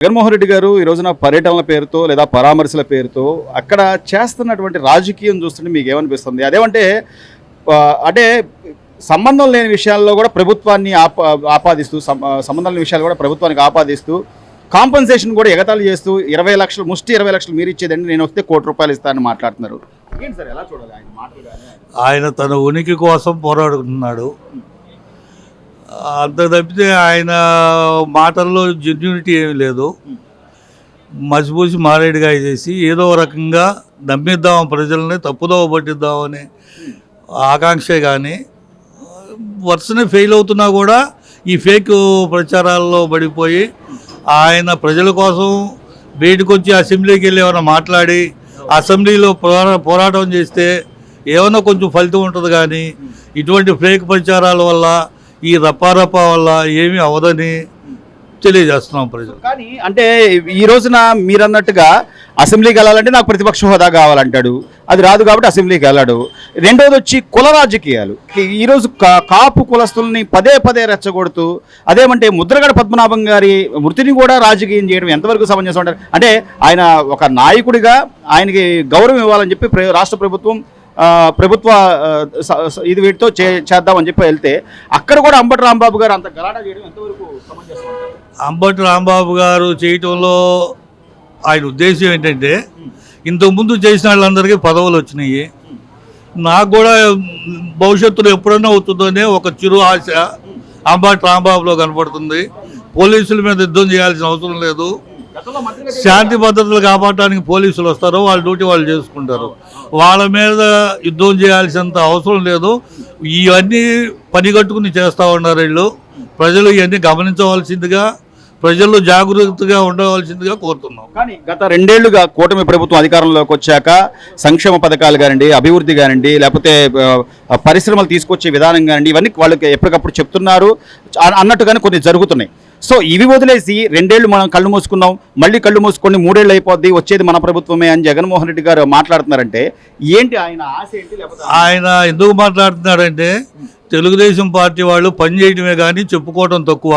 జగన్మోహన్ రెడ్డి గారు ఈ రోజున పర్యటనల పేరుతో లేదా పరామర్శల పేరుతో అక్కడ చేస్తున్నటువంటి రాజకీయం చూస్తుంటే మీకు ఏమనిపిస్తుంది? అదేమంటే అంటే సంబంధం లేని విషయాల్లో కూడా ప్రభుత్వాన్ని ఆపాదిస్తూ సంబంధం లేని విషయాలు కూడా ప్రభుత్వానికి ఆపాదిస్తూ కాంపన్సేషన్ కూడా ఎగతాళి చేస్తూ 20 లక్షలు ముష్టి 20 లక్షలు మీరు ఇచ్చేదండి, నేను వస్తే ₹1 కోటి ఇస్తానని మాట్లాడుతున్నారు. ఏంటి సార్, ఎలా చూడాలి ఆయన మాటలు? ఆయన తన ఉనికి కోసం పోరాడుతున్నాడు. అంత తప్పితే ఆయన మాటల్లో జెన్యూనిటీ ఏమీ లేదు. మసిపూసి మారేడుగా చేసి ఏదో రకంగా నమ్మిద్దాం, ప్రజల్ని తప్పుదోవ పట్టిద్దామని ఆకాంక్షే కానీ వరుసనే ఫెయిల్ అవుతున్నా కూడా ఈ ఫేక్ ప్రచారాల్లో పడిపోయి ఆయన ప్రజల కోసం బయటకు వచ్చి అసెంబ్లీకి వెళ్ళి ఏమైనా మాట్లాడి అసెంబ్లీలో పోరాటం చేస్తే ఏమైనా కొంచెం ఫలితం ఉంటుంది. కానీ ఇటువంటి ఫేక్ ప్రచారాల వల్ల ఈ రప్పారప్ప వల్ల ఏమీ అవదని తెలియజేస్తున్నాం ప్రజలు. కానీ అంటే ఈ రోజున మీరు అన్నట్టుగా అసెంబ్లీకి వెళ్ళాలంటే నాకు ప్రతిపక్ష హోదా కావాలంటాడు, అది రాదు కాబట్టి అసెంబ్లీకి వెళ్ళాడు. రెండోది వచ్చి కుల రాజకీయాలు. ఈరోజు కాపు కులస్తుల్ని పదే పదే రెచ్చగొడుతూ అదేమంటే ముద్రగడ పద్మనాభం గారి మృతిని కూడా రాజకీయం చేయడం ఎంతవరకు సమంజసం అంటారు? అంటే ఆయన ఒక నాయకుడిగా ఆయనకి గౌరవం ఇవ్వాలని చెప్పి రాష్ట్ర ప్రభుత్వ ఇది వీటితో చేద్దామని చెప్పి వెళ్తే అక్కడ కూడా అంబటి రాంబాబు గారు అంత గలాటా చేయడం ఎంతవరకు సమంజసం అంటారు? అంబటి రాంబాబు గారు చేయటంలో ఆయన ఉద్దేశం ఏంటంటే ఇంతకుముందు చేసిన వాళ్ళందరికీ పదవులు వచ్చినాయి, నాకు కూడా భవిష్యత్తులో ఎప్పుడైనా అవుతుందనే ఒక చిరు ఆశ అంబటి రాంబాబులో కనపడుతుంది. పోలీసుల మీద యుద్ధం చేయాల్సిన అవసరం లేదు. శాంతి భద్రతలు కాపాడటానికి పోలీసులు వస్తారు, వాళ్ళ డ్యూటీ వాళ్ళు చేసుకుంటారు. వాళ్ళ మీద యుద్ధం చేయాల్సినంత అవసరం లేదు. ఇవన్నీ పనిగట్టుకుని చేస్తూ ఉన్నారు వీళ్ళు. ప్రజలు ఇవన్నీ గమనించవలసిందిగా, ప్రజల్లో జాగృతిగా ఉండవలసిందిగా కోరుతున్నాం. కానీ గత 2 ఏళ్లుగా కూటమి ప్రభుత్వం అధికారంలోకి వచ్చాక సంక్షేమ పథకాలు కానివ్వండి, అభివృద్ధి కానివ్వండి, లేకపోతే పరిశ్రమలు తీసుకొచ్చే విధానం కానివ్వండి, ఇవన్నీ వాళ్ళకి ఎప్పటికప్పుడు చెప్తున్నారు అన్నట్టుగానే కొన్ని జరుగుతున్నాయి. సో ఇవి వదిలేసి 2 ఏళ్ళు మనం కళ్ళు మూసుకున్నాం, మళ్ళీ కళ్ళు మూసుకొని 3 ఏళ్ళు అయిపోద్ది, వచ్చేది మన ప్రభుత్వమే అని జగన్మోహన్ రెడ్డి గారు మాట్లాడుతున్నారంటే ఏంటి ఆయన ఆశ ఏంటి? లేకపోతే ఆయన ఎందుకు మాట్లాడుతున్నారంటే తెలుగుదేశం పార్టీ వాళ్ళు పనిచేయడమే కానీ చెప్పుకోవడం తక్కువ.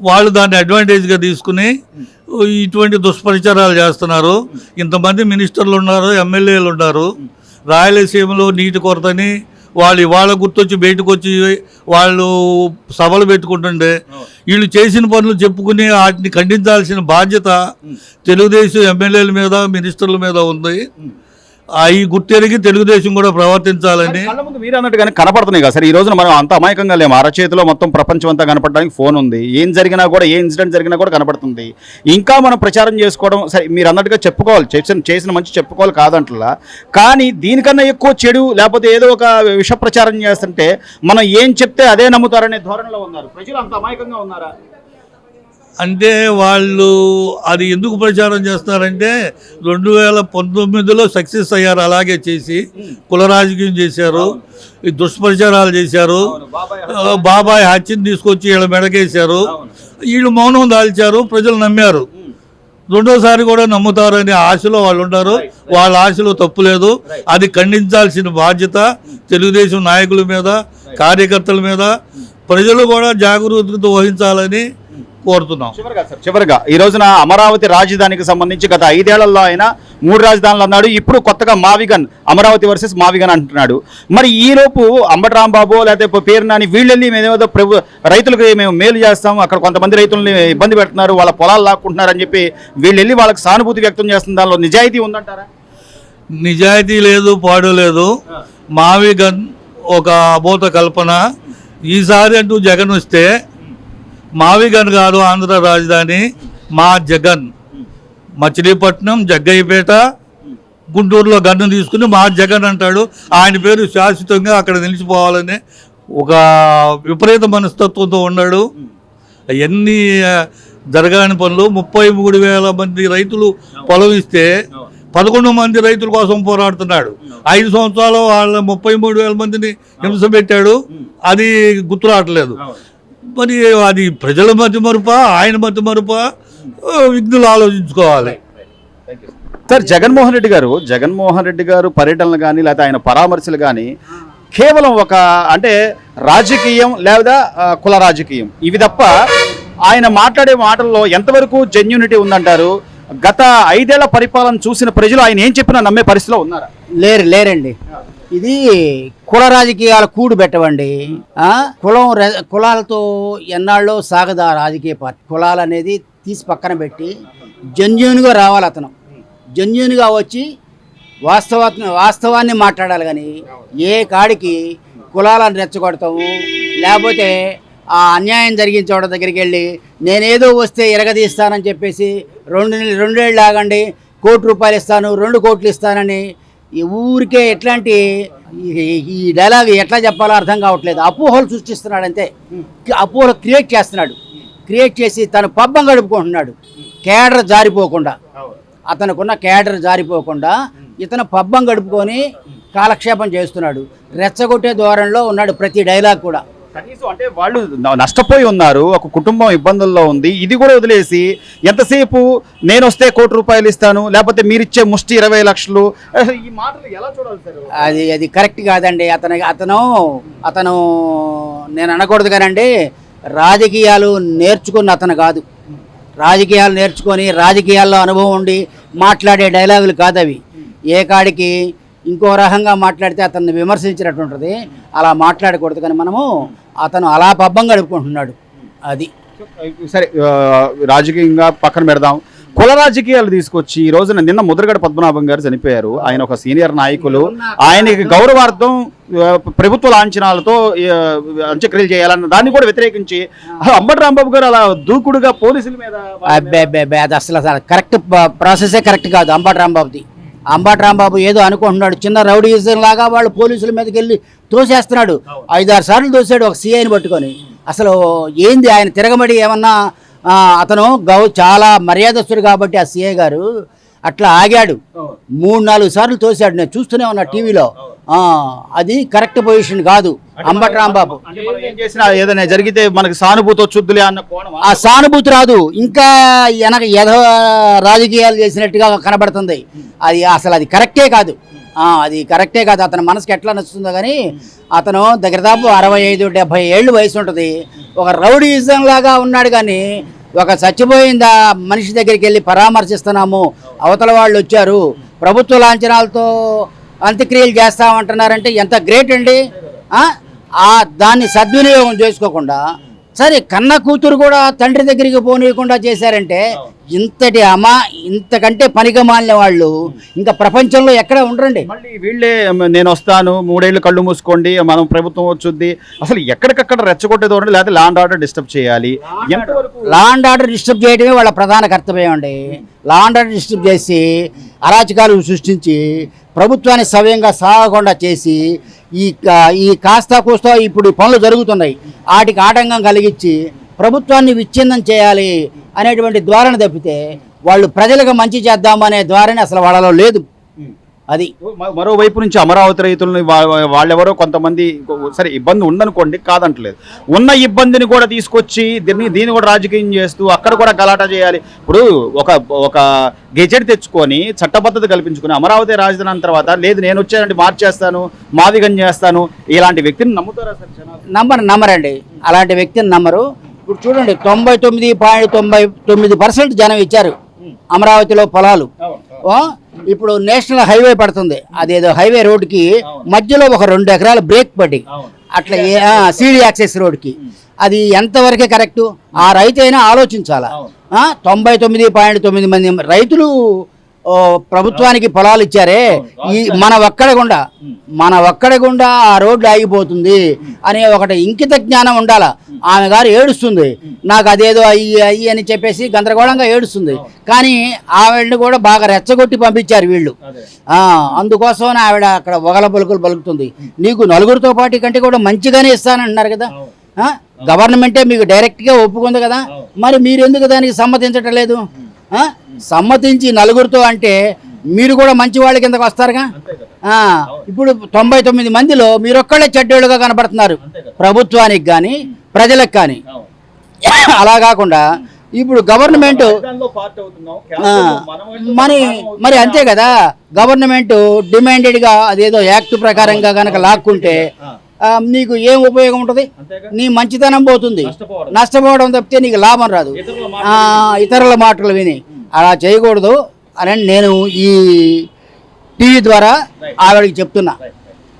వాళ్ళు దాన్ని అడ్వాంటేజ్గా తీసుకుని ఇటువంటి దుష్ప్రచారాలు చేస్తున్నారు. ఇంతమంది మినిస్టర్లు ఉన్నారు, ఎమ్మెల్యేలు ఉన్నారు. రాయలసీమలో నీటి కొరతని వాళ్ళు ఇవాళ గుర్తొచ్చి బయటకు వచ్చి వాళ్ళు సభలు పెట్టుకుంటుండే వీళ్ళు చేసిన పనులు చెప్పుకుని వాటిని ఖండించాల్సిన బాధ్యత తెలుగుదేశం ఎమ్మెల్యేల మీద, మినిస్టర్ల మీద ఉంది. ఈ గుర్తెరిగి తెలుగుదేశం కూడా ప్రవర్తించాలని. మీరు అన్నట్టుగానే కనపడుతున్నాయి కదా సార్. ఈ రోజున మనం అంత అమాయకంగా లేము. అరచేతిలో మొత్తం ప్రపంచం అంతా కనపడడానికి ఫోన్ ఉంది. ఏం జరిగినా కూడా, ఏ ఇన్సిడెంట్ జరిగినా కూడా కనపడుతుంది. ఇంకా మనం ప్రచారం చేసుకోవడం సరే, మీరు అన్నట్టుగా చెప్పుకోవాలి, చేసిన మంచి చెప్పుకోవాలి కాదంటలా. కానీ దీనికన్నా ఎక్కువ చెడు లేకపోతే ఏదో ఒక విష ప్రచారం చేస్తుంటే మనం ఏం చెప్తే అదే నమ్ముతారనే ధోరణిలో ఉన్నారు ప్రజలు. అంత అమాయకంగా ఉన్నారా అంటే వాళ్ళు అది ఎందుకు ప్రచారం చేస్తున్నారంటే 2019లో సక్సెస్ అయ్యారు. అలాగే చేసి కుల రాజకీయం చేశారు, ఈ దుష్ప్రచారాలు చేశారు, బాబాయ్ హత్యను తీసుకొచ్చి వీళ్ళ మెడకేశారు. వీళ్ళు మౌనం దాల్చారు, ప్రజలు నమ్మారు. రెండోసారి కూడా నమ్ముతారనే ఆశలో వాళ్ళు ఉంటారు. వాళ్ళ ఆశలో తప్పు లేదు. అది ఖండించాల్సిన బాధ్యత తెలుగుదేశం నాయకుల మీద, కార్యకర్తల మీద. ప్రజలు కూడా జాగరూకత వహించాలని కోరుతున్నాం. చివరిగా ఈ రోజున అమరావతి రాజధానికి సంబంధించి గత 5 ఏళ్లలో ఆయన 3 రాజధానులు అన్నాడు. ఇప్పుడు కొత్తగా మావిగన్, అమరావతి వర్సెస్ మావిగన్ అంటున్నాడు. మరి ఈలోపు అంబటి రాంబాబు లేకపోతే పేరు నాని వీళ్ళెళ్ళి మేమేదో రైతులకు మేము మేలు చేస్తాం, అక్కడ కొంతమంది రైతులని ఇబ్బంది పెడుతున్నారు, వాళ్ళ పొలాలు లాక్కుంటున్నారు అని చెప్పి వీళ్ళెళ్ళి వాళ్ళకి సానుభూతి వ్యక్తం చేస్తున్న దానిలో నిజాయితీ ఉందంటారా? నిజాయితీ లేదు, పాడు లేదు. మావిగన్ ఒక అబోధ కల్పన. ఈసారి అంటూ జగన్ వస్తే మావిగన్ కాదు ఆంధ్ర రాజధాని, మా జగన్. మచిలీపట్నం, జగ్గయ్యపేట, గుంటూరులో గన్ను తీసుకుని మా జగన్ అంటాడు. ఆయన పేరు శాశ్వతంగా అక్కడ నిలిచిపోవాలని ఒక విపరీత మనస్తత్వంతో ఉన్నాడు. ఎన్ని జరగాని పనులు. 33,000 మంది రైతులు పొలం ఇస్తే 11 మంది రైతుల కోసం పోరాడుతున్నాడు. 5 సంవత్సరాలు వాళ్ళ 33,000 మందిని హింస పెట్టాడు. అది గుర్తు రావట్లేదు. మరి అది ప్రజల మధ్య మరుప, ఆయన మధ్య మరుప, విఘ్నులు ఆలోచించుకోవాలి. సార్ జగన్మోహన్ రెడ్డి గారు పర్యటనలు కానీ లేకపోతే ఆయన పరామర్శలు కానీ కేవలం ఒక అంటే రాజకీయం లేదా కుల రాజకీయం ఇవి తప్ప ఆయన మాట్లాడే మాటల్లో ఎంతవరకు జెన్యూనిటీ ఉందంటారు? గత 5 ఏళ్ల పరిపాలన చూసిన ప్రజలు ఆయన ఏం చెప్పినా నమ్మే పరిస్థితిలో ఉన్నారా? లేరండి. ఇది కుల రాజకీయాల కూడు పెట్టవండి. కులాలతో ఎన్నాళ్ళో సాగదా రాజకీయ పార్టీ. కులాలు అనేది తీసి పక్కన పెట్టి జెన్యూన్గా రావాలి. అతను జెన్యూన్గా వచ్చి వాస్తవాన్ని మాట్లాడాలి. కానీ ఏ కాడికి కులాలను రెచ్చగొడతాము, లేకపోతే ఆ అన్యాయం జరిగిన చోట దగ్గరికి వెళ్ళి నేనేదో వస్తే ఎరగదీస్తానని చెప్పేసి 2 ఏళ్ళు ఆగండి, ₹1,00,00,000 ఇస్తాను, 2 కోట్లు ఇస్తానని ఈ ఊరికే ఎట్లాంటి ఈ డైలాగ్ ఎట్లా చెప్పాలో అర్థం కావట్లేదు. అపోహలు సృష్టిస్తున్నాడు అంతే. అపోహలు క్రియేట్ చేస్తున్నాడు. క్రియేట్ చేసి తను పబ్బం గడుపుకుంటున్నాడు. కేడర్ జారిపోకుండా, అతనుకున్న కేడర్ జారిపోకుండా ఇతను పబ్బం గడుపుకొని కాలక్షేపం చేస్తున్నాడు. రెచ్చగొట్టే ధోరణిలో ఉన్నాడు ప్రతి డైలాగ్ కూడా. కనీసం అంటే వాళ్ళు నష్టపోయి ఉన్నారు, ఒక కుటుంబం ఇబ్బందుల్లో ఉంది, ఇది కూడా వదిలేసి ఎంతసేపు నేను వస్తే ₹1,00,00,000 ఇస్తాను, లేకపోతే మీరిచ్చే ముష్టి 20 లక్షలు, ఈ మాటలు ఎలా చూడాలి సార్? అది కరెక్ట్ కాదండి. అతను నేను అనకూడదు కానండి, రాజకీయాలు నేర్చుకున్న అతను కాదు. రాజకీయాలు నేర్చుకొని రాజకీయాల్లో అనుభవం ఉండి మాట్లాడే డైలాగులు కాదు అవి. ఏ కాడికి ఇంకో రకంగా మాట్లాడితే అతన్ని విమర్శించినట్టు ఉంటుంది. అలా మాట్లాడకూడదు. కానీ అతను అలా పబ్బం గడుపుకుంటున్నాడు. అది సరే, రాజకీయంగా పక్కన పెడదాం. కుల రాజకీయాలు తీసుకొచ్చి ఈ రోజున నిన్న ముద్రగడ పద్మనాభం గారు చనిపోయారు. ఆయన ఒక సీనియర్ నాయకులు. ఆయనకి గౌరవార్థం ప్రభుత్వ లాంఛనాలతో అంత్యక్రియలు చేయాలన్న దాన్ని కూడా వ్యతిరేకించి అంబటి రాంబాబు గారు అలా దూకుడుగా పోలీసుల మీద, అది అసలు కరెక్ట్ ప్రాసెసే కరెక్ట్ కాదు అంబటి రాంబాబు ఏదో అనుకుంటున్నాడు. చిన్న రౌడీజం లాగా వాళ్ళు పోలీసుల మీదకి వెళ్ళి తోసేస్తున్నాడు. 5-6 సార్లు తోసాడు ఒక సీఐని పట్టుకొని. అసలు ఏంది ఆయన తిరగబడి ఏమన్నా? అతను చాలా మర్యాదస్తుడు కాబట్టి ఆ సీఐ గారు అట్లా ఆగాడు. 3-4 సార్లు తోసాడు. నేను చూస్తూనే ఉన్నా టీవీలో. అది కరెక్ట్ పొజిషన్ కాదు అంబటి రాంబాబు. ఏదైనా జరిగితే మనకి సానుభూతి వచ్చుద్దులే అన్న కోణం. ఆ సానుభూతి రాదు, ఇంకా రాజకీయాలు చేసినట్టుగా కనబడుతుంది. అది కరెక్టే కాదు. అది కరెక్టే కాదు. అతని మనసుకి ఎట్లా నచ్చుతుందో కానీ అతను దగ్గరదాపు 65-70 ఏళ్ళు వయసు ఉంటుంది. ఒక రౌడీయిజం లాగా ఉన్నాడు. కానీ ఒక చచ్చిపోయిందా మనిషి దగ్గరికి వెళ్ళి పరామర్శిస్తున్నాము, అవతల వాళ్ళు వచ్చారు, ప్రభుత్వ లాంఛనాలతో అంత్యక్రియలు చేస్తామంటున్నారంటే ఎంత గ్రేట్ అండి. దాన్ని సద్వినియోగం చేసుకోకుండా, సరే కన్న కూతురు కూడా తండ్రి దగ్గరికి పోనీయకుండా చేశారంటే ఇంతకంటే పనిగా మాలిన వాళ్ళు ఇంకా ప్రపంచంలో ఎక్కడ ఉండరండి. మళ్ళీ వీళ్ళే నేను వస్తాను, 3 ఏళ్ళు కళ్ళు మూసుకోండి, మనం ప్రభుత్వం వచ్చుద్ది, అసలు ఎక్కడికక్కడ రెచ్చగొట్టే ధోరణి, లేకపోతే లా అండ్ ఆర్డర్ డిస్టర్బ్ చేయాలి. లా అండ్ ఆర్డర్ డిస్టర్బ్ చేయడమే వాళ్ళ ప్రధాన కర్తవ్యం అండి. లా అండ్ ఆర్డర్ డిస్టర్బ్ చేసి అరాచకాలు సృష్టించి ప్రభుత్వాన్ని సవ్యంగా సాగకుండా చేసి ఈ కాస్తా కూస్తా ఇప్పుడు పనులు జరుగుతున్నాయి, వాటికి ఆటంకం కలిగించి ప్రభుత్వాన్ని విచ్ఛిన్నం చేయాలి అనేటువంటి ధోరణి తప్పితే వాళ్ళు ప్రజలకు మంచి చేద్దామనే ధోరణి అసలు వాళ్ళలో లేదు. అది మరోవైపు నుంచి అమరావతి రైతులని వాళ్ళెవరో కొంతమంది, సరే ఇబ్బంది ఉందనుకోండి, కాదంటలేదు, ఉన్న ఇబ్బందిని కూడా తీసుకొచ్చి దీన్ని కూడా రాజకీయం చేస్తూ అక్కడ కూడా గలాటా చేయాలి. ఇప్పుడు ఒక గెజెట్ తెచ్చుకొని చట్టబద్ధత కల్పించుకుని అమరావతి రాజధాని తర్వాత లేదు నేను వచ్చానంటే మార్చేస్తాను, మాదిగం చేస్తాను, ఇలాంటి వ్యక్తిని నమ్ముతారా సార్? నమ్మరండి. అలాంటి వ్యక్తిని నమ్మరు. ఇప్పుడు చూడండి, 99.99% జనం ఇచ్చారు అమరావతిలో పొలాలు. ఇప్పుడు నేషనల్ హైవే పడుతుంది, అదేదో హైవే రోడ్డుకి మధ్యలో ఒక 2 ఎకరాల బ్రేక్ పడి అట్లా సీడీ యాక్సెస్ రోడ్డుకి, అది ఎంతవరకే కరెక్టు? ఆ రైతు అయినా ఆలోచించాలా. 99.9 మంది రైతులు ప్రభుత్వానికి పొలాలు ఇచ్చారే, మన ఒక్కడ గుండా ఆ రోడ్లు ఆగిపోతుంది అనే ఒకటి ఇంకిత జ్ఞానం ఉండాలా. ఆమె గారు ఏడుస్తుంది, నాకు అదేదో అయ్యి అని చెప్పేసి గందరగోళంగా ఏడుస్తుంది. కానీ ఆవిడని కూడా బాగా రెచ్చగొట్టి పంపించారు వీళ్ళు. అందుకోసం ఆవిడ అక్కడ ఒగల పలుకులు పలుకుతుంది. నీకు నలుగురితో పాటు కంటే కూడా మంచిగానే ఇస్తానంటున్నారు కదా, గవర్నమెంటే మీకు డైరెక్ట్గా ఒప్పుకుంది కదా, మరి మీరు ఎందుకు దానికి సమ్మతించటం లేదు? సమ్మతించి నలుగురితో అంటే మీరు కూడా మంచి వాళ్ళ కిందకు వస్తారుగా. ఇప్పుడు 99 మందిలో మీరొక్కళ్ళే చెడ్డోళ్ళుగా కనబడుతున్నారు ప్రభుత్వానికి కానీ ప్రజలకు కానీ. అలా కాకుండా ఇప్పుడు గవర్నమెంట్ మరి అంతే కదా, గవర్నమెంట్ డిమాండెడ్గా అదేదో యాక్ట్ ప్రకారంగా కనుక లాక్కుంటే నీకు ఏం ఉపయోగం ఉంటుంది? నీ మంచితనం పోతుంది, నష్టపోవడం తప్పితే నీకు లాభం రాదు. ఇతరుల మాటలు విని అలా చేయకూడదు అని నేను ఈ టీవీ ద్వారా ఆవిడకి చెప్తున్నా.